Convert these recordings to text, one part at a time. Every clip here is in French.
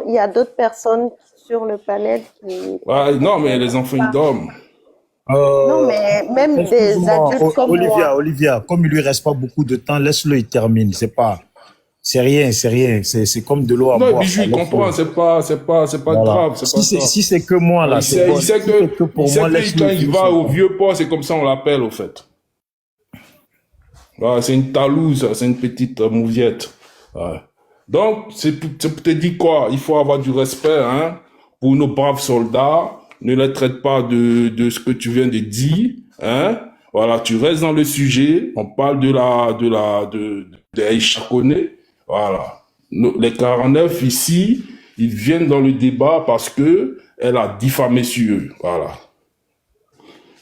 il y a d'autres personnes sur le panel qui Ouais, non, mais ne les peuvent enfants, ils pas. dorment. Non, Euh, mais même des Excuse-moi, adultes comme Olivia, moi. Olivia, comme il lui reste pas beaucoup de temps, laisse-le, il termine. C'est rien, c'est rien. C'est comme de l'eau à Non, et boire, Bijou, ça, il comprend, laisse-le. c'est pas Voilà. grave, c'est pas grave. Si c'est que moi, Ouais, là, c'est bon. Si c'est que Il pour sait moi, que laisse-le, quand il il finit va son au temps. vieux port, c'est comme ça on l'appelle, au fait. Ouais, c'est une talouse, c'est une petite mouviette. Ouais. Donc, c'est pour te dire quoi? Il faut avoir du respect, hein, pour nos braves soldats. Ne les traite pas de ce que tu viens de dire, hein. Voilà, tu restes dans le sujet. On parle de Aïcha Koné. Voilà. Les 49 ici, ils viennent dans le débat parce que elle a diffamé sur eux. Voilà.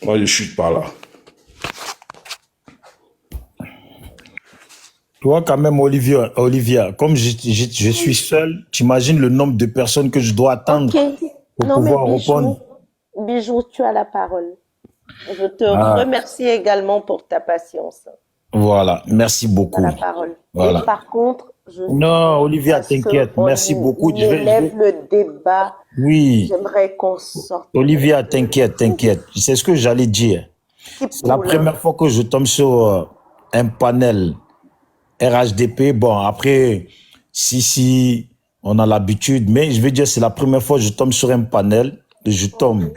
Moi, je chute pas là. Toi, quand même, Olivia, comme je suis seul, t'imagines le nombre de personnes que je dois attendre Ok. pour Non, mais pouvoir répondre. Bijou, tu as la parole. Je te Ah, remercie également pour ta patience. voilà. Merci Tu as la beaucoup. parole. Et Voilà. par contre, je Non, tiens Olivia, à ce t'inquiète. Merci beaucoup. qu'on élève le débat. Oui. J'aimerais qu'on sorte Olivia, de t'inquiète. C'est ce que j'allais dire. petit C'est la poulain. première fois que je tombe sur un panel RHDP. Bon, après, si, on a l'habitude, mais je veux dire, c'est la première fois que je tombe sur un panel, et je tombe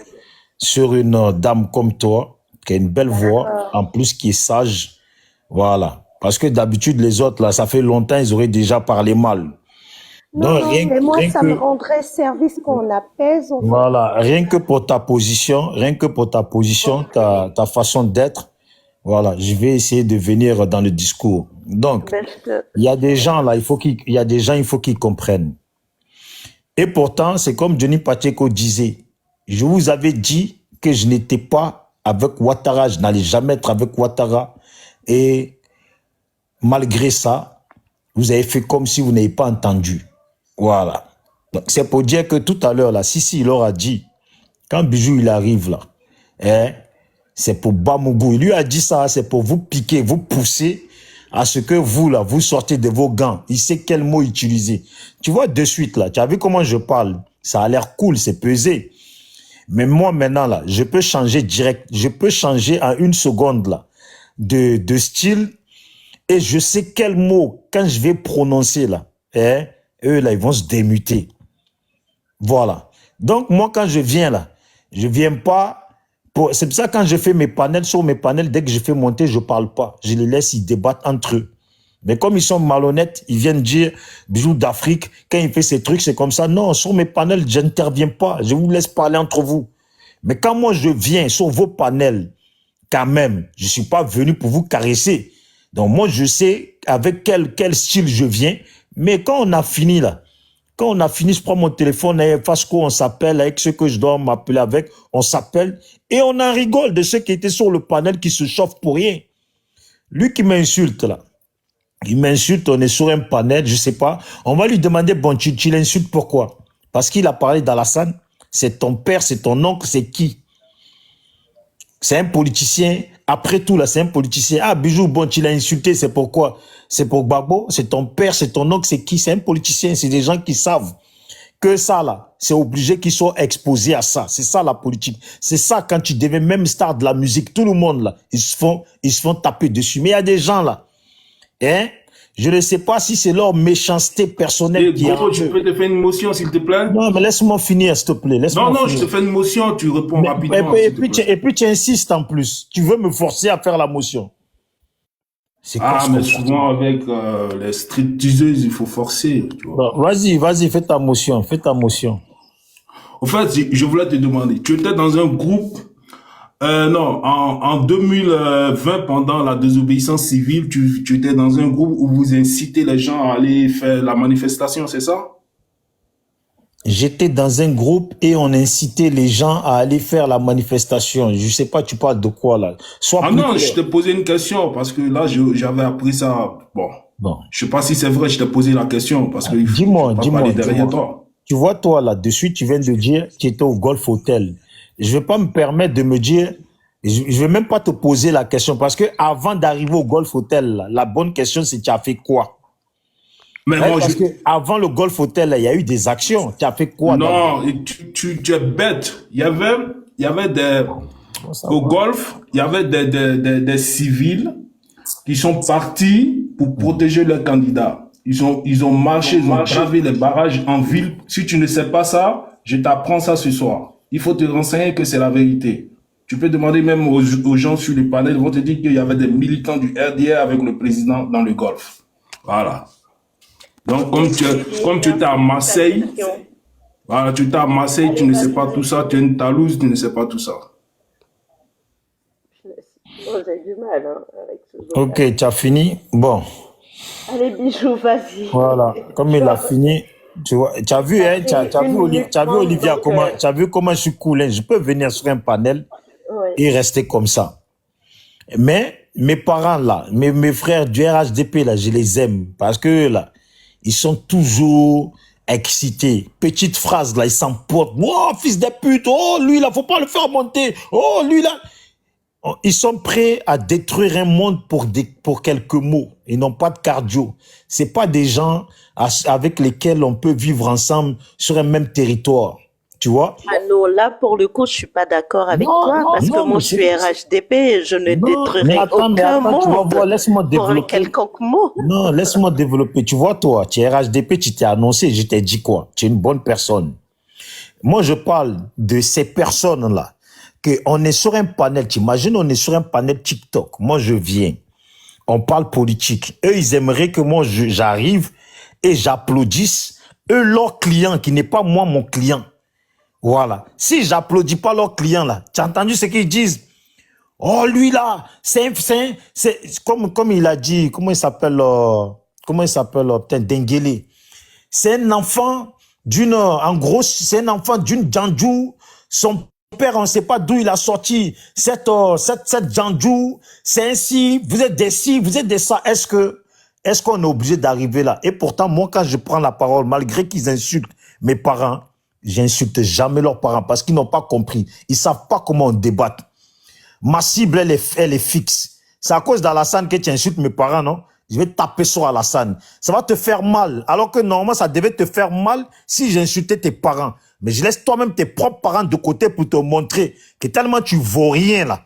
sur une dame comme toi, qui a une belle voix, en plus qui est sage. Voilà. Parce que d'habitude, les autres, là, ça fait longtemps, ils auraient déjà parlé mal. Non, Donc, non, mais moi, rien ça me que, rendrait service qu'on apaise, en fait. voilà, rien que pour ta position, ta façon d'être, voilà, je vais essayer de venir dans le discours. Donc, Ben, il y a des gens là, il faut qu'ils comprennent. Et pourtant, c'est comme Johnny Pacheco disait, je vous avais dit que je n'étais pas avec Ouattara, je n'allais jamais être avec Ouattara. Et malgré ça, vous avez fait comme si vous n'avez pas entendu. Voilà. Donc, c'est pour dire que tout à l'heure, là, si, il leur a dit, quand Bijou, il arrive là, hein, c'est pour Bamougou. Il lui a dit ça, c'est pour vous piquer, vous pousser à ce que vous, là, vous sortez de vos gants. Il sait quel mot utiliser. Tu vois, de suite, là, tu as vu comment je parle? Ça a l'air cool, c'est pesé. Mais moi, maintenant, là, je peux changer direct. Je peux changer en une seconde, là, de style. Et je sais quel mot, quand je vais prononcer, là, hein, eux, là, ils vont se démuter. Voilà. Donc, moi, quand je viens là, je viens pas pour... C'est pour ça, quand je fais mes panels, sur mes panels, dès que je fais monter, je parle pas. Je les laisse, ils débattent entre eux. Mais comme ils sont malhonnêtes, ils viennent dire, Bijou d'Afrique, quand il fait ces trucs, c'est comme ça. Non, sur mes panels, je n'interviens pas. Je vous laisse parler entre vous. Mais quand moi, je viens sur vos panels, quand même, je suis pas venu pour vous caresser. Donc, moi, je sais avec quel style je viens. Mais quand on a fini là, quand on a fini, je prends mon téléphone et Fasco, on s'appelle avec ceux que je dois m'appeler avec, on s'appelle et on en rigole de ceux qui étaient sur le panel qui se chauffent pour rien. Lui qui m'insulte là, il m'insulte, on est sur un panel, je sais pas. On va lui demander, bon, tu l'insultes pourquoi? Parce qu'il a parlé d'Alassane, c'est ton père, c'est ton oncle, c'est qui? C'est un politicien. Après tout, là, c'est un politicien. Ah, Bijou, bon, tu l'as insulté, c'est pourquoi? C'est pour Gbagbo, c'est ton père, c'est ton oncle, c'est qui? C'est un politicien, c'est des gens qui savent que ça, là, c'est obligé qu'ils soient exposés à ça. C'est ça, la politique. C'est ça, quand tu deviens même star de la musique, tout le monde, là, ils se font taper dessus. Mais il y a des gens, là, hein? Je ne sais pas si c'est leur méchanceté personnelle Et qui est en Goro, je eux. peux te faire une motion, s'il te plaît? Non, mais laisse-moi finir, s'il te plaît. Non, Laisse-moi non, je te finir. fais une motion, tu réponds Mais, rapidement, s'il te plaît. et puis tu insistes en plus. Tu veux me forcer à faire la motion. C'est quoi Ah, ce mais comportement? souvent avec les stripteaseuses, il faut forcer, tu vois. Bon, vas-y, fais ta motion, fais ta motion. En fait, je voulais te demander, tu étais dans un groupe, non, en 2020, pendant la désobéissance civile, tu étais dans un groupe où vous incitez les gens à aller faire la manifestation, c'est ça? J'étais dans un groupe et on incitait les gens à aller faire la manifestation. Je sais pas, tu parles de quoi là? Sois Ah plus non, je clair. t'ai posé une question parce que là, j'avais appris ça. Bon, Bon, je sais pas si c'est vrai, je t'ai posé la question parce que je vais pas parler derrière toi. Tu vois, toi là, de suite, tu viens de dire que tu étais au Golf Hotel. Je vais pas me permettre de me dire, je vais même pas te poser la question parce que avant d'arriver au Golf Hotel, là, la bonne question c'est tu as fait quoi? Mais Ouais, moi, parce que avant le Golf Hotel, là, il y a eu des actions. Tu as fait quoi non, et tu es bête. Il y avait au golf, il y avait des civils qui sont partis pour protéger leurs candidats. Ils ont marché, ils ont gravé les barrages en ville. Si tu ne sais pas ça, je t'apprends ça ce soir. Il faut te renseigner que c'est la vérité. Tu peux demander même aux gens sur le panel, ils vont te dire qu'il y avait des militants du RDR avec le président dans le golf. Voilà. Donc, comme tu étais à Marseille, voilà, tu étais à Marseille, tu ne sais pas tout ça, tu es une Talouse, tu ne sais pas tout ça. Bon, j'ai du mal hein, avec ce genre. Ok, tu as fini. Bon, Allez, bijou, vas-y. voilà. Comme il a fini, tu vois, tu as vu, hein, tu as vu, tu as vu Olivia, tu as vu comment je suis cool. Hein, je peux venir sur un panel Ouais. et rester comme ça. Mais mes parents là, mes frères du RHDP là, je les aime parce que là, ils sont toujours excités. Petite phrase là, ils s'emportent. Oh, fils de pute, oh, lui là, faut pas le faire monter. Oh, lui là. Ils sont prêts à détruire un monde pour quelques mots. Ils n'ont pas de cardio. C'est pas des gens avec lesquels on peut vivre ensemble sur un même territoire. Tu vois? Ah non, là, pour le coup, je suis pas d'accord avec Non, toi, non, parce que non, moi, mais je suis RHDP et je ne Non, mais détruirai attends, aucun tu vas voir, monde laisse-moi pour un développer. quelconque mot. Non, laisse-moi développer. Tu vois, toi, tu es RHDP, tu t'es annoncé, je t'ai dit quoi? Tu es une bonne personne. Moi, je parle de ces personnes-là. On est sur un panel, t'imagines, on est sur un panel TikTok. Moi, je viens. On parle politique. Eux, ils aimeraient que moi, j'arrive et j'applaudisse. Eux, leur client, qui n'est pas moi, mon client. Voilà. Si j'applaudis pas leur client, là, tu as entendu ce qu'ils disent? Oh, lui, là, c'est comme il a dit, comment il s'appelle, putain, Dengele. C'est un enfant en gros, c'est un enfant d'une Djandjou. Son père, on ne sait pas d'où il a sorti cette Djandjou. C'est ainsi, vous êtes des ci, vous êtes des ça. Est-ce qu'on est obligé d'arriver là? Et pourtant, moi, quand je prends la parole, malgré qu'ils insultent mes parents, j'insulte jamais leurs parents parce qu'ils n'ont pas compris. Ils savent pas comment on débatte. Ma cible, elle est fixe. C'est à cause d'Alassane que tu insultes mes parents, non? Je vais taper sur Alassane. Ça va te faire mal. Alors que normalement, ça devait te faire mal si j'insultais tes parents. Mais je laisse toi-même tes propres parents de côté pour te montrer que tellement tu vaux rien, là.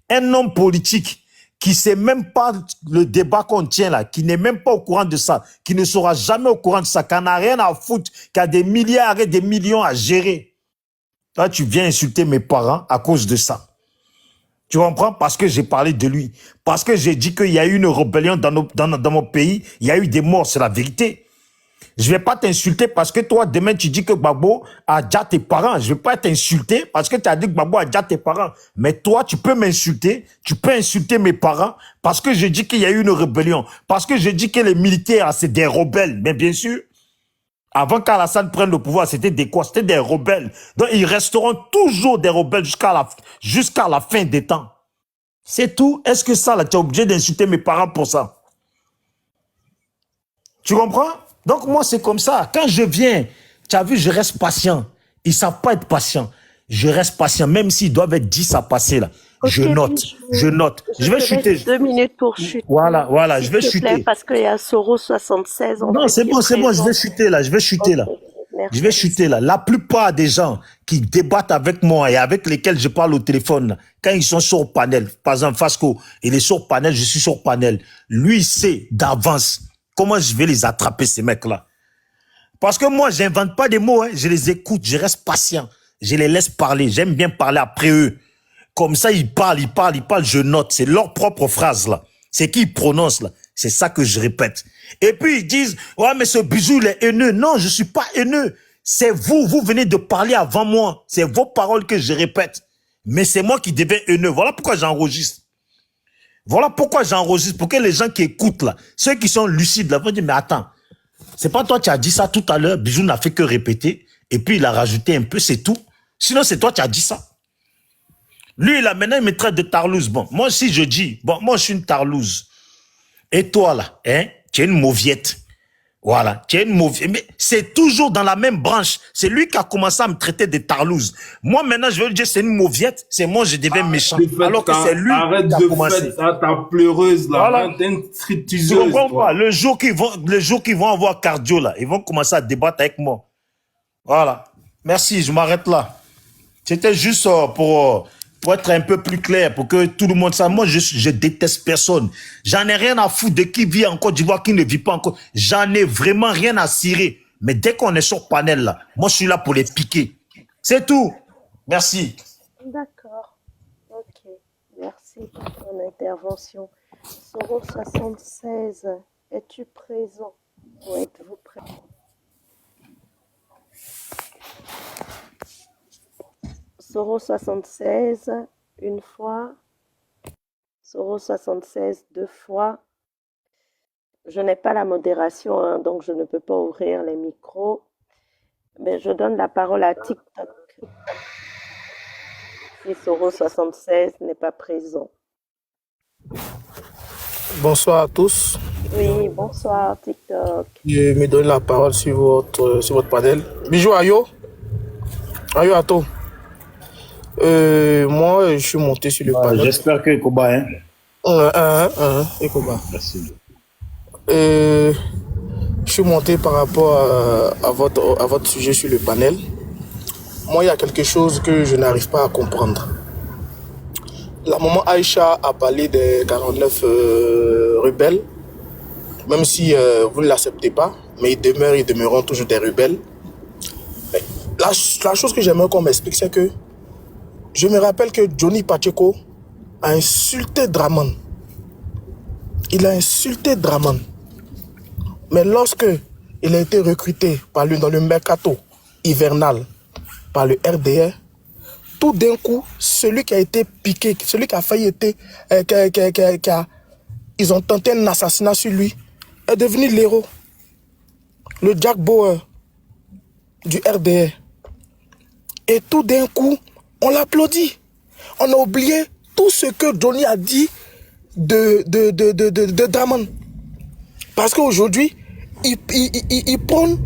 Un homme politique qui sait même pas le débat qu'on tient là, qui n'est même pas au courant de ça, qui ne sera jamais au courant de ça, qui n'a rien à foutre, qui a des milliards et des millions à gérer. Toi, tu viens insulter mes parents à cause de ça. Tu comprends? Parce que j'ai parlé de lui. Parce que j'ai dit qu'il y a eu une rébellion dans mon pays. Il y a eu des morts, c'est la vérité. Je vais pas t'insulter parce que toi, demain, tu dis que Gbagbo a déjà tes parents. Je vais pas t'insulter parce que tu as dit que Gbagbo a déjà tes parents. Mais toi, tu peux m'insulter. Tu peux insulter mes parents parce que j'ai dit qu'il y a eu une rébellion. Parce que j'ai dit que les militaires, c'est des rebelles. Mais bien sûr, avant qu'Alassane prenne le pouvoir, c'était des quoi? C'était des rebelles. Donc, ils resteront toujours des rebelles jusqu'à la fin des temps. C'est tout. Est-ce que ça, là, tu es obligé d'insulter mes parents pour ça? Tu comprends? Donc, moi, c'est comme ça. Quand je viens, tu as vu, je reste patient. Ils savent pas être patients. Je reste patient, même s'ils doivent être 10 à passer, là. Je note. Je vais chuter. 2 minutes pour chuter. Voilà, je vais chuter. Parce qu'il y a Soro 76. Non, c'est bon, je vais chuter là. Merci. Je vais chuter là. La plupart des gens qui débattent avec moi et avec lesquels je parle au téléphone, quand ils sont sur panel, par exemple Fasco, il est sur panel, je suis sur panel, lui il sait d'avance comment je vais les attraper ces mecs-là. Parce que moi, j'invente pas des mots, hein. Je les écoute, je reste patient, je les laisse parler, j'aime bien parler après eux. Comme ça, ils parlent, je note. C'est leur propre phrase là. C'est qui ils prononcent là. C'est ça que je répète. Et puis ils disent, ouais, mais ce bisou, il est haineux. Non, je suis pas haineux. C'est vous venez de parler avant moi. C'est vos paroles que je répète. Mais c'est moi qui deviens haineux. Voilà pourquoi j'enregistre. Pour que les gens qui écoutent là, ceux qui sont lucides là, vont dire, mais attends, c'est pas toi qui as dit ça tout à l'heure. Bisou n'a fait que répéter. Et puis il a rajouté un peu, c'est tout. Sinon, c'est toi qui as dit ça. Lui, là, maintenant, il me traite de tarlouse. Bon, moi, si je dis, bon, moi, je suis une tarlouse. Et toi, là, hein, tu es une mauviette. Voilà, tu es une mauvaise. Mais c'est toujours dans la même branche. C'est lui qui a commencé à me traiter de tarlouse. Moi, maintenant, je veux dire, c'est une mauviette. C'est moi, je deviens méchant. Alors que c'est lui arrête qui a de commencé. faire ça, ta pleureuse, là. Voilà. Hein, t'es une Tu stripteaseuse, comprends toi. pas? Le jour qu'ils vont avoir cardio, là, ils vont commencer à débattre avec moi. Voilà. Merci, je m'arrête là. C'était juste pour être un peu plus clair, pour que tout le monde sache. Moi, je déteste personne. J'en ai rien à foutre de qui vit en Côte d'Ivoire, qui ne vit pas en Côte. J'en ai vraiment rien à cirer. Mais dès qu'on est sur panel, là, moi, je suis là pour les piquer. C'est tout. Merci. D'accord. Ok. Merci pour ton intervention. Soro 76, es-tu présent ou êtes-vous présent? Soro 76, une fois. Soro 76, deux fois. Je n'ai pas la modération, hein, donc je ne peux pas ouvrir les micros. Mais je donne la parole à TikTok. Si Soro 76 n'est pas présent. Bonsoir à tous. Oui, bonsoir TikTok. Je me donne la parole sur votre panel. Bijou Ayo. Ayo Ato. Moi, je suis monté sur le panel. J'espère que Koba, hein. Et Koba. Merci. Je suis monté par rapport à votre sujet sur le panel. Moi, il y a quelque chose que je n'arrive pas à comprendre. La maman Aïcha a parlé des 49 rebelles, même si vous ne l'acceptez pas, mais ils demeureront toujours des rebelles. Mais la chose que j'aimerais qu'on m'explique, c'est que je me rappelle que Johnny Pacheco a insulté Draman. Il a insulté Draman. Mais lorsque il a été recruté par lui dans le mercato hivernal par le RDR, tout d'un coup, celui qui a été piqué, celui qui a failli être, ils ont tenté un assassinat sur lui, est devenu l'héros. Le Jack Bauer du RDR. Et tout d'un coup, on l'applaudit. On a oublié tout ce que Johnny a dit de Draman. Parce qu'aujourd'hui, il prône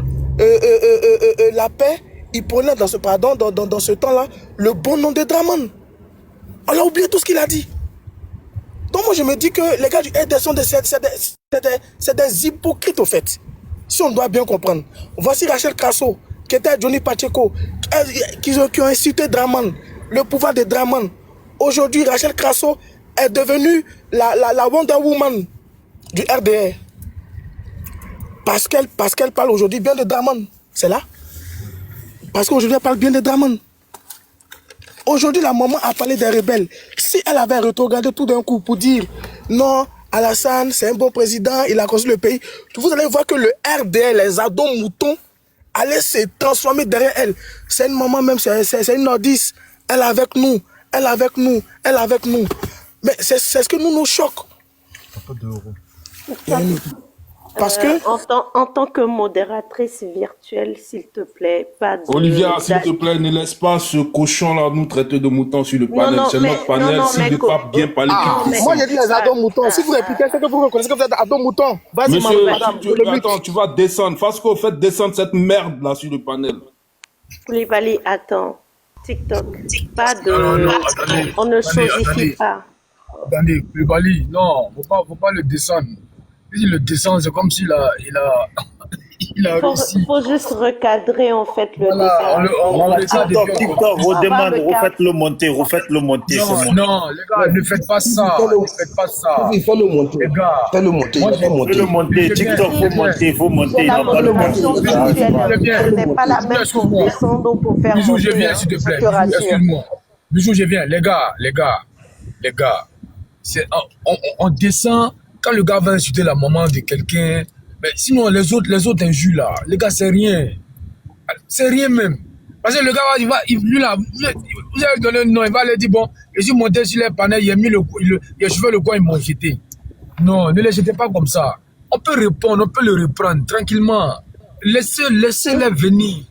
la paix. Il prenait dans ce temps-là le bon nom de Draman. On a oublié tout ce qu'il a dit. Donc moi je me dis que les gars du RDR sont des hypocrites au fait. Si on doit bien comprendre. Voici Rachel Crasso, qui était Johnny Pacheco, qui ont insulté Draman, le pouvoir de Draman. Aujourd'hui, Rachel Crasso est devenue la Wonder Woman du RDR. Parce qu'elle parle aujourd'hui bien de Draman. C'est là. Parce qu'aujourd'hui, elle parle bien de Draman. Aujourd'hui, la maman a parlé des rebelles. Si elle avait rétrogradé tout d'un coup pour dire non, Alassane, c'est un bon président, il a construit le pays, vous allez voir que le RDL, les ados moutons, allaient se transformer derrière elle. C'est une maman même, c'est une nordiste. Elle est avec nous, elle est avec nous, elle est avec nous. Mais c'est ce que nous choque. Parce que... En tant que modératrice virtuelle, s'il te plaît, pas de... Olivia, s'il te plaît, ne laisse pas ce cochon-là nous traiter de moutons sur le panel. C'est notre panel. S'il ne peut pas bien parler, moi, j'ai dit les ados moutons. Si vous répliquez, c'est que vous reconnaissez que vous êtes ados moutons. Vas-y, monsieur, madame. attends, tu vas descendre. Fasco, faites descendre cette merde-là sur le panel. Koulibaly, attends. TikTok, pas de... Non, attendez. On ne chosifie pas. Attendez, Koulibaly, non, faut pas le descendre. Si le descend, c'est comme s'il a réussi. Faut juste recadrer en fait le Voilà, débat. TikTok, refaites-le monter. Non, les gars, ne faites pas ça. Ne faites pas ça. Il faut le monter. Les gars, Fais-le monter. Il faut monter. TikTok, faut monter. C'est la modération virtuelle. Ce n'est pas la même pour Excuse-moi. descendre ou pour faire Bijou, monter. je viens, s'il te plaît. Je te rassure. Excuse-moi. Bijou, je viens. Les gars. On descend quand le gars va insulter la maman de quelqu'un. Mais sinon, les autres injures là, les gars, c'est rien. C'est rien même. Parce que le gars, lui là, vous avez donné un nom, il va lui dire, bon, je suis monté sur les panels, il a mis les cheveux, le coin, ils m'ont jeté. Non, ne les jetez pas comme ça. On peut répondre, on peut le reprendre tranquillement. Laissez-les venir.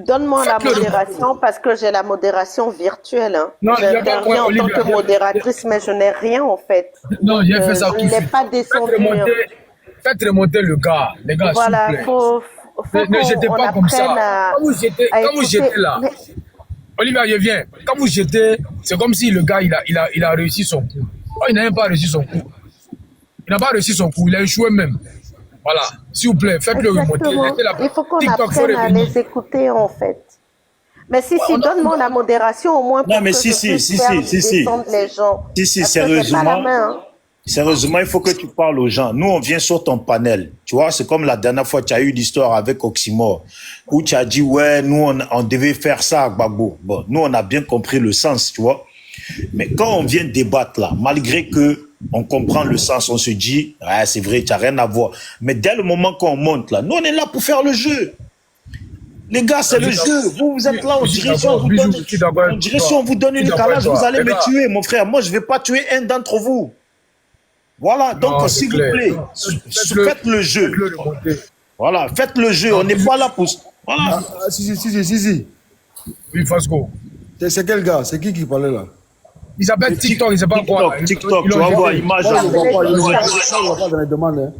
Donne-moi la modération parce que j'ai la modération virtuelle. Hein. Non, il y a pas J'interviens en Olivia, tant que modératrice, mais je n'ai rien en fait. Non, j'ai fait ça Je ne l'ai pas descendu. faites remonter le gars, les gars, s'il vous Voilà, plaît. faut Ne jetez qu'on pas comme ça. apprenne Quand vous jetez, à quand vous écouter. jetez là, Mais Olivier, je viens. Quand vous jetez, c'est comme si le gars, il a réussi son coup. Oh, il n'a même pas réussi son coup. Il n'a pas réussi son coup, il a échoué même. Voilà, s'il vous plaît, faites-le remonter. exactement. Il faut qu'on TikTok, faut apprenne à revenir. les écouter, en fait. Mais si, On a- donne-moi la modération au moins pour Non, mais que si, je si, puisse si, faire si, si. descendre les gens. Si, Parce que j'ai pas la sérieusement, main, hein. sérieusement, il faut que tu parles aux gens. Nous, on vient sur ton panel. Tu vois, c'est comme la dernière fois, tu as eu l'histoire avec Oxymore, où tu as dit, ouais, nous, on devait faire ça à Gbagbo. Bon, nous, on a bien compris le sens, tu vois. Mais quand on vient débattre là, malgré que on comprend le sens, on se dit, ouais, c'est vrai, tu n'as rien à voir. Mais dès le moment qu'on monte là, nous, on est là pour faire le jeu. Les gars, c'est le jeu. Vous êtes là, on dirait si on vous donne, une calage, vous allez me tuer, mon frère. Moi, je ne vais pas tuer un d'entre vous. Voilà, donc s'il vous plaît, faites le jeu. Voilà, faites le jeu. On n'est pas là pour... Voilà. Si. Oui, Fasco. C'est quel gars? C'est qui parlait là? Il s'appelle TikTok, il ne sait pas quoi. TikTok, tu vas voir l'image. Moi, je ne vois pas dans les demandes. Hein.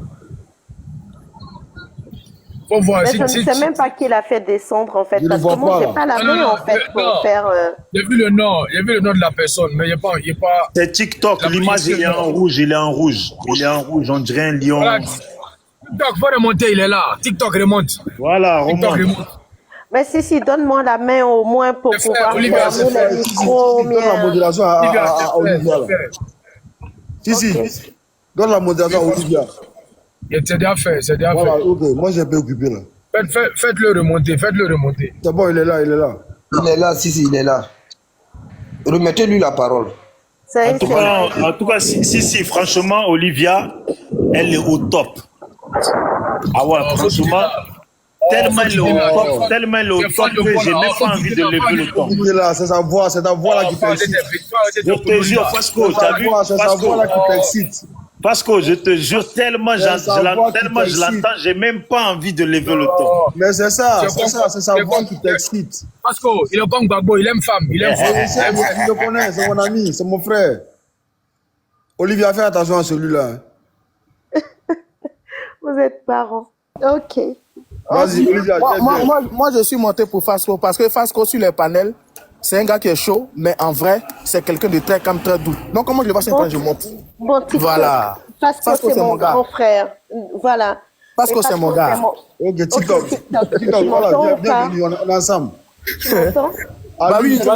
Faut voir. Mais je ne sais même pas qui l'a fait descendre, en fait. Je ne Parce vois que moi, pas, j'ai pas la Non, main, non, en fait, non. pour faire... J'ai vu le nom de la personne, mais il n'est pas... C'est TikTok, l'image il est en rouge, il est en rouge, on dirait un lion. Voilà. TikTok, faut remonter, il est là. TikTok remonte. Voilà, TikTok remonte. remonte. Mais si, donne-moi la main au moins pour C'est fait, pouvoir Olivier, fermer c'est fait. le micro. Donne la modération à Olivia. là. Olivier, Si. Donne la modération à Olivia. c'est déjà fait, Voilà, ok. Moi, j'ai pas occupé là. Faites-le remonter. C'est bon, il est là. Il est là, si, il est là. Remettez-lui la parole. Ça y est, En tout cas, si, franchement, Olivia, elle est au top. Ah ouais, franchement, tellement elle est au top que j'ai même pas envie de lever le ton. Il est là, c'est ta voix là qui t'excite. Je te jure, Fasco, t'as vu? C'est ta voix là qui t'excite. Fasco, je te jure, tellement je l'entends, j'ai même pas envie de lever le ton. Mais c'est ça, c'est sa voix qui t'excite. Parce qu'il est comme Gbagbo, il aime femme, il aime femme. Je le connais, c'est mon ami, c'est mon frère. Olivia, fais attention à celui-là. vous êtes parents. Ok. Vas-y, Olivia, Moi, je suis monté pour Fasco parce que Fasco sur les panels, c'est un gars qui est chaud, mais en vrai, c'est quelqu'un de très calme, très doux. Donc, comment je le vois sur un panel, je monte. Bon, TikTok. Voilà. Fasco, c'est mon grand frère. Voilà. Fasco, Et c'est mon gars. Ok, TikTok, Tu voilà, m'entends ou pas? bienvenue, on est ensemble. Tu m'entends? Ah oui, il faut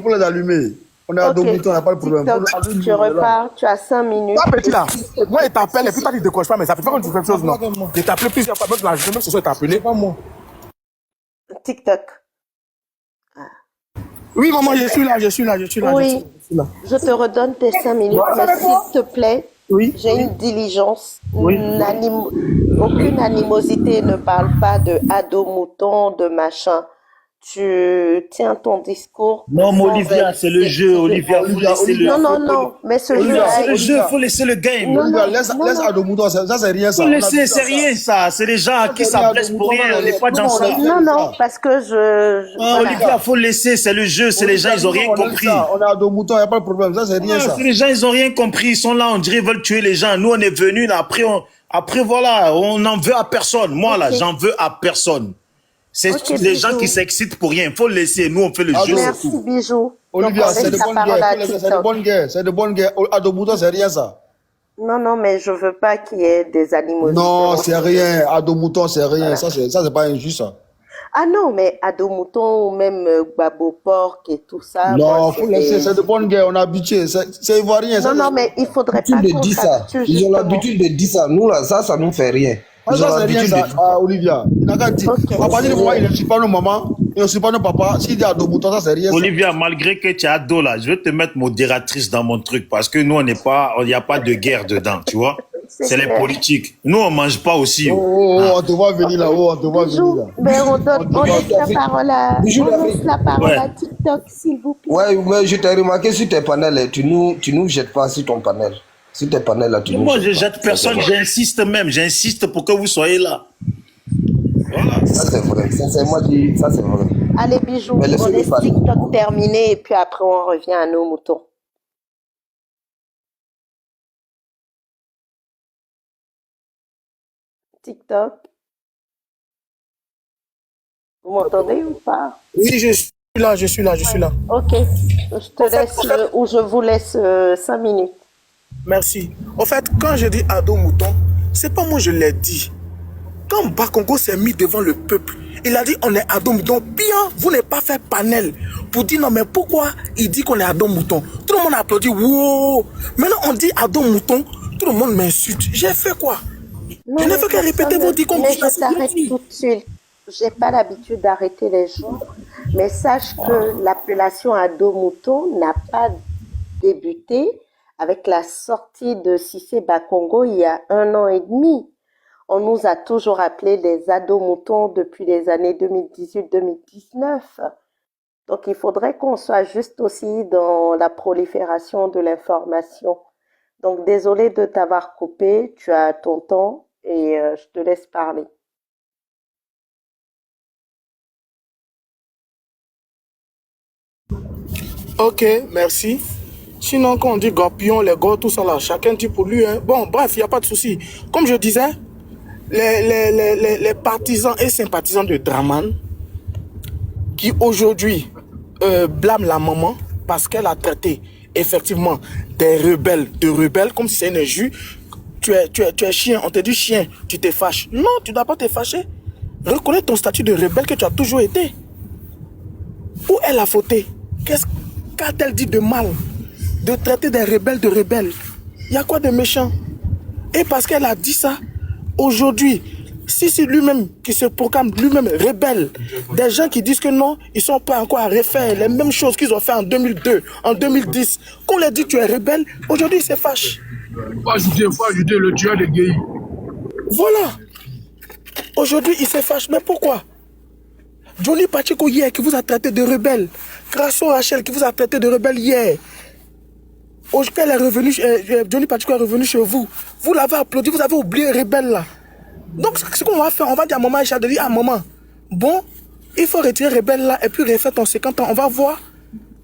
les allumer. On est à Ok. Dominique, on n'a pas de problème. TikTok, tu repars, tu as 5 minutes. Toi, petit là, moi, il t'appelle et puis toi, tu ne décroches pas, mais ça fait pas quand tu fais quelque chose, non. Je t'ai appelé plusieurs fois, même la journée, même ce soir, il t'a appelé. Pas moi. TikTok. Oui, maman, je suis là. Oui, je te redonne tes 5 minutes, mais s'il te plaît, Oui. j'ai une diligence. Aucune animosité, ne parle pas de ado mouton, de machin. Tu tiens ton discours. Non, mais sans Olivia, c'est le jeu, Olivia, faut laisser le... Non, mais ce jeu Olivia, c'est a le jeu, faut laisser le game. Olivia, laisse Adomouton, ça c'est rien ça. Faut laisser, c'est rien ça, c'est les gens à qui ça blesse pour rien, on n'est pas dans ça. Non, parce que voilà. Olivia, faut laisser, c'est le jeu, c'est les gens, ils ont rien compris. On est à Adomouton, il n'y a pas de problème, ça c'est rien ça. C'est les gens, ils ont rien compris, ils sont là, on dirait, ils veulent tuer les gens. Nous, on est venus là, après voilà, on n'en veut à personne. Moi là, j'en veux à personne. C'est les gens qui s'excitent pour rien. Il faut laisser. Nous, on fait le jeu. Merci, bisous. Olivia, c'est de bonne guerre. C'est de bonne guerre. Adomouton, c'est rien ça. Non, mais je veux pas qu'il y ait des animosités. Non, c'est rien. Adomouton, c'est rien. Ça, c'est pas injuste ça. Ah non, mais ado mouton ou même babo porc et tout ça. Non, faut laisser. C'est de bonne guerre. On est habitué. C'est ivoirien. Non, mais il faudrait pas De dire ça. Ils ont l'habitude de dire ça. Nous, là, ça nous fait rien. Ça, c'est rien ça, Olivia. Il n'a qu'à dire. À partir du moment où il ne suit pas nos mamans, il ne suit pas nos papas, s'il dit ado mouton, ça, c'est rien. Olivia, malgré que tu as ado là, je vais te mettre modératrice dans mon truc parce que nous, il n'y a pas de guerre dedans, tu vois. C'est les politiques. Nous, on mange pas aussi. On te voit venir là-haut, on te voit venir là. Mais on laisse la parole à TikTok, s'il vous plaît. Ouais, mais je t'ai remarqué sur tes panels, tu nous jettes pas sur ton panel. Sur tes panels là, tu nous moi, je jette personne, j'insiste pour que vous soyez là. Voilà. Ça, c'est vrai. Sincèrement, ça, c'est vrai. Allez, bisous. Mais On laisse TikTok terminé et puis après, on revient à nos moutons. TikTok. Vous m'entendez ou pas? Oui, je suis là, je suis là, je suis là. Ok, je te laisse ou je vous laisse 5 minutes. Merci. En fait, quand je dis ado mouton, c'est pas moi je l'ai dit. Quand Bakongo s'est mis devant le peuple, il a dit on est ado mouton. Bien, vous n'avez pas fait panel pour dire non mais pourquoi il dit qu'on est ado mouton. Tout le monde a applaudi. Wow. Maintenant on dit ado mouton, tout le monde m'insulte. J'ai fait quoi? Non, Je n'ai fait que répéter vos dix mais je t'arrête tout de suite. J'ai pas l'habitude d'arrêter les gens, mais sache que l'appellation ado mouton n'a pas débuté avec la sortie de Cissé Bakongo il y a 1 an et demi. On nous a toujours appelés des ados moutons depuis les années 2018-2019. Donc, il faudrait qu'on soit juste aussi dans la prolifération de l'information. Donc, désolé de t'avoir coupé. Tu as ton temps et je te laisse parler. Ok, merci. Sinon, quand on dit Gorpion, les gars, tout ça là, chacun dit pour lui. Hein. Bon, bref, il n'y a pas de souci. Comme je disais, les partisans et sympathisants de Draman qui aujourd'hui blâment la maman parce qu'elle a traité effectivement des rebelles de rebelles comme si c'était une injure. Tu es chien, on te dit chien, tu te fâches. Non, tu ne dois pas te fâcher. Reconnais ton statut de rebelle que tu as toujours été. Où elle a fauté? Qu'a-t-elle dit de mal? De traiter des rebelles de rebelles. Il y a quoi de méchant? Et parce qu'elle a dit ça, aujourd'hui, si c'est lui-même qui se proclame lui-même rebelle, des gens qui disent que non, ils ne sont pas encore à refaire les mêmes choses qu'ils ont fait en 2002, en 2010, qu'on leur dit tu es rebelle, aujourd'hui ils se fâchent. Faut ajouter le tueur de Gueye. Voilà. Aujourd'hui ils se fâchent. Mais pourquoi? Johnny Pacheco hier qui vous a traité de rebelle. Grasso Rachel qui vous a traité de rebelle hier. Aujourd'hui, elle est revenue, Johnny Pacheco est revenu chez vous. Vous l'avez applaudi, vous avez oublié rebelle là. Donc, ce qu'on va faire, on va dire à maman Aïcha de dire, ah maman, bon, il faut retirer rebelle là et puis refaire ton 50 ans, on va voir.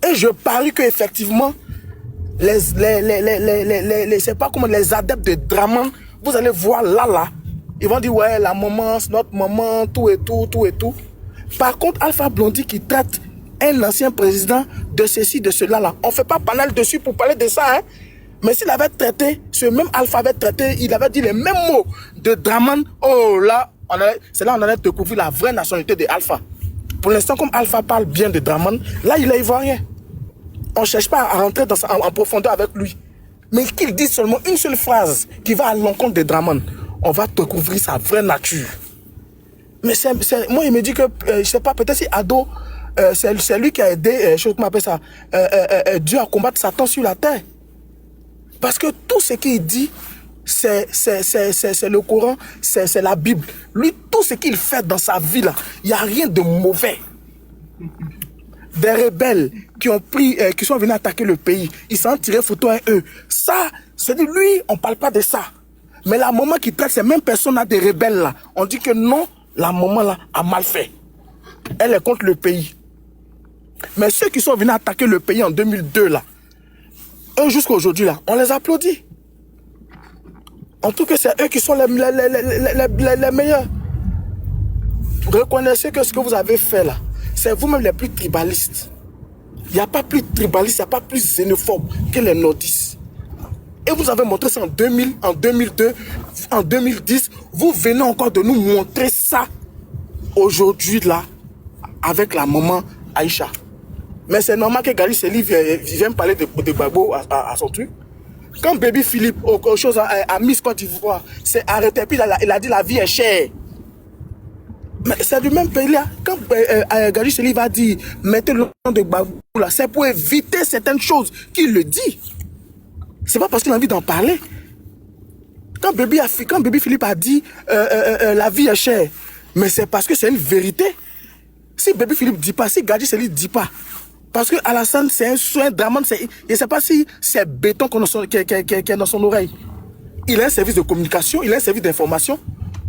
Et je parie qu'effectivement, c'est pas comment les adeptes de Draman, vous allez voir là, ils vont dire, ouais, la maman, c'est notre maman, tout et tout, tout et tout. Par contre, Alpha Blondy qui traite un ancien président de ceci, de cela là, on fait pas panel dessus pour parler de ça, hein. Mais s'il avait traité, ce même Alpha avait traité, il avait dit les mêmes mots de Draman, oh là, c'est là on allait découvrir la vraie nationalité de Alpha. Pour l'instant, comme Alpha parle bien de Draman, là il est ivoirien. On ne cherche pas à rentrer en profondeur avec lui. Mais qu'il dise seulement une seule phrase qui va à l'encontre de Draman, on va découvrir sa vraie nature. Mais moi il me dit que, je sais pas, peut-être si Ado, c'est lui qui a aidé, je sais comment on appelle ça, Dieu à combattre Satan sur la terre. Parce que tout ce qu'il dit, c'est le Coran, c'est la Bible. Lui, tout ce qu'il fait dans sa vie, là, il n'y a rien de mauvais. Des rebelles qui sont venus attaquer le pays, ils s'en tiré photo avec eux. Ça, c'est de lui, on ne parle pas de ça. Mais la maman qui traite ces mêmes personnes-là, des rebelles, là, on dit que non, la maman là a mal fait. Elle est contre le pays. Mais ceux qui sont venus attaquer le pays en 2002, là, eux, jusqu'à aujourd'hui, là, on les applaudit. En tout cas, c'est eux qui sont les meilleurs. Reconnaissez que ce que vous avez fait, là, c'est vous-même les plus tribalistes. Il n'y a pas plus tribaliste, il n'y a pas plus xénophobe que les nordistes. Et vous avez montré ça en 2000, en 2002, en 2010. Vous venez encore de nous montrer ça aujourd'hui, là, avec la maman Aïcha. Mais c'est normal que Gali Seli vienne parler de Gbagbo à son truc. Quand Baby Philippe, autre chose à Miss Côte d'Ivoire, s'est arrêté, puis il a dit la vie est chère. Mais c'est du même pays là. Quand Gali Seli va dire mettez le nom de Gbagbo là, c'est pour éviter certaines choses qu'il le dit. C'est pas parce qu'il a envie d'en parler. Quand Baby Philippe a dit la vie est chère, mais c'est parce que c'est une vérité. Si Baby Philippe dit pas, si Gali Seli dit pas, parce que Alassane, c'est un soin Draman, je ne sais pas si c'est béton qui est dans son oreille. Il a un service de communication, il a un service d'information.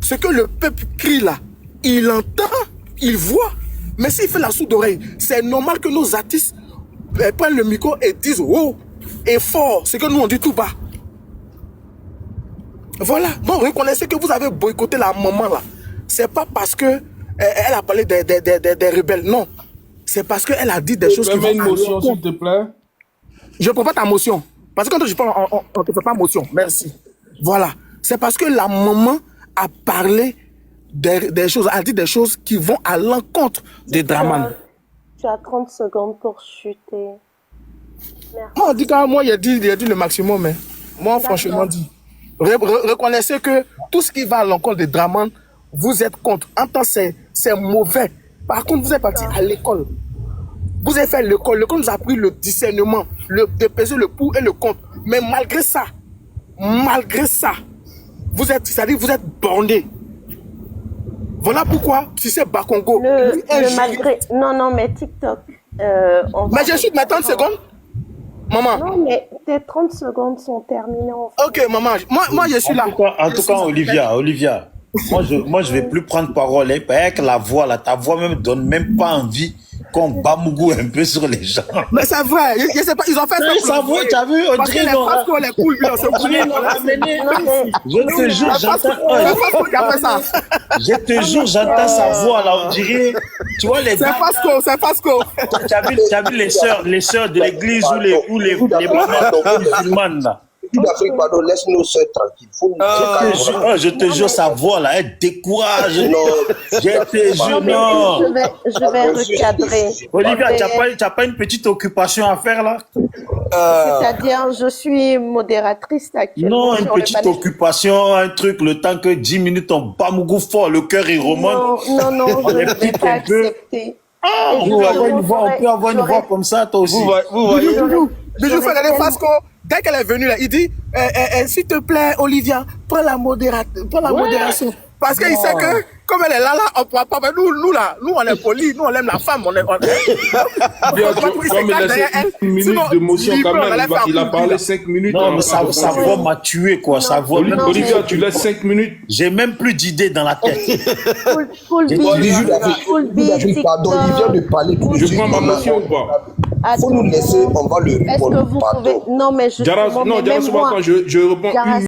Ce que le peuple crie là, il entend, il voit. Mais s'il fait la sourde oreille, c'est normal que nos artistes prennent le micro et disent wow, et fort, ce que nous on dit tout bas. Voilà. Donc, reconnaissez que vous avez boycotté la maman là. C'est pas parce que elle a parlé des rebelles. Non. C'est parce qu'elle a dit des choses qui vont Fais-moi une à motion, l'encontre. s'il te plaît. Je ne prends pas ta motion. Parce que quand je parle, on ne te fait pas motion. Merci. Voilà. C'est parce que la maman a parlé des choses, a dit des choses qui vont à l'encontre des Draman. Tu as 30 secondes pour chuter. Merci. Moi, on dit quand moi, il a dit le maximum. Mais moi, franchement, dit. Reconnaissez que tout ce qui va à l'encontre des Draman, vous êtes contre. En temps, c'est mauvais. Par contre, vous êtes parti à l'école. Vous avez fait l'école. L'école nous a appris le discernement, de peser le pour et le contre. Mais malgré ça, vous êtes, c'est-à-dire vous êtes borné. Voilà pourquoi, tu sais, Bakongo. Malgré. Non, mais TikTok. Mais je suis de mes 30 secondes. Maman. Non, mais tes 30 secondes sont terminées. Ok, maman. Moi, je suis là. En tout cas, Olivia. Moi, je vais plus prendre parole. Hein, avec la voix, là, ta voix même donne même pas envie qu'on bamougou un peu sur les gens. Mais c'est vrai. Je sais pas, ils ont fait ça. Ça vaut, tu as vu, on dirait non. Je te jure, j'entends. Je te jure, j'entends sa voix là. On dirait, tu vois les gars. C'est Pasco. Tu as vu les sœurs de l'église ou les mamans musulmanes là. Tout d'Afrique, pardon, laisse-nous se tranquille. Je te jure, sa voix là, elle décourage. Je te jure, non. Je vais recadrer. Olivia, tu n'as pas une petite occupation à faire là? C'est-à-dire, je suis modératrice actuellement. Non, une petite occupation, un truc, le temps que 10 minutes, on bamougou fort, le cœur il remonte. Non, je ne vais pas accepter. On peut avoir une voix comme ça, toi aussi. Vous voyez, Bijou fait regarder Fasco. Dès qu'elle est venue là, il dit s'il te plaît, Olivia, prends la modération. Parce qu'il sait que, comme elle est là, on ne pourra pas. Mais nous là, nous on est polis, nous on aime la femme. Comme il laisse une minute de motion quand même, il a parlé 5 minutes. Non, mais sa voix m'a tué quoi. Sa voix. Olivia, tu laisses 5 minutes. J'ai même plus d'idées dans la tête. Pardon, il vient de parler tout de suite. Je prends ma motion ou pas? Faut nous laisser, on va le répondre. Est-ce que vous pouvez... Non, mais je... Jara, attends, je réponds